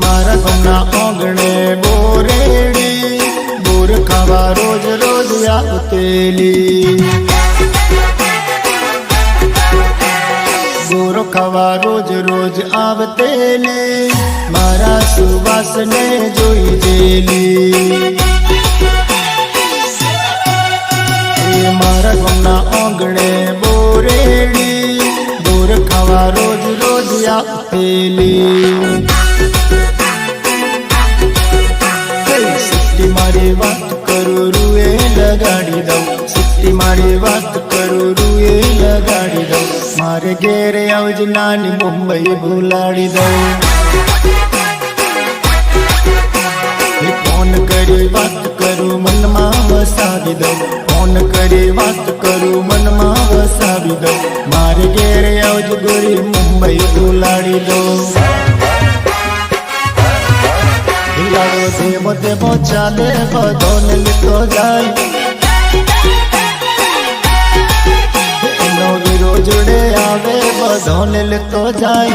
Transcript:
मारा गमना आंगणे बोरेड़ी बोर खावा रोज रोज आवतेली बोर खावा रोज रोज आवतेली मारा सुवास ने जोई जेली मारा गमना आंगणे बोरेड़ी बोर खावा रोज रोज आवतेली सिट्टी मारी बात करू रुए लगाड़ी दो सिट्टी मारी बात करू रुए लगाड़ी दो मारे घेरे आवज नानी मुंबई भुलाड़ी दो फोन करी बात करू मन में वसावी दो फोन करी बात करू मन में वसावी दो मारे घेरे आवज गोरी मुंबई भुलाड़ी दो देव देव चाले बधोन लिखो जाय एनो वीरो जुड़े आवे बधोन लिखो जाय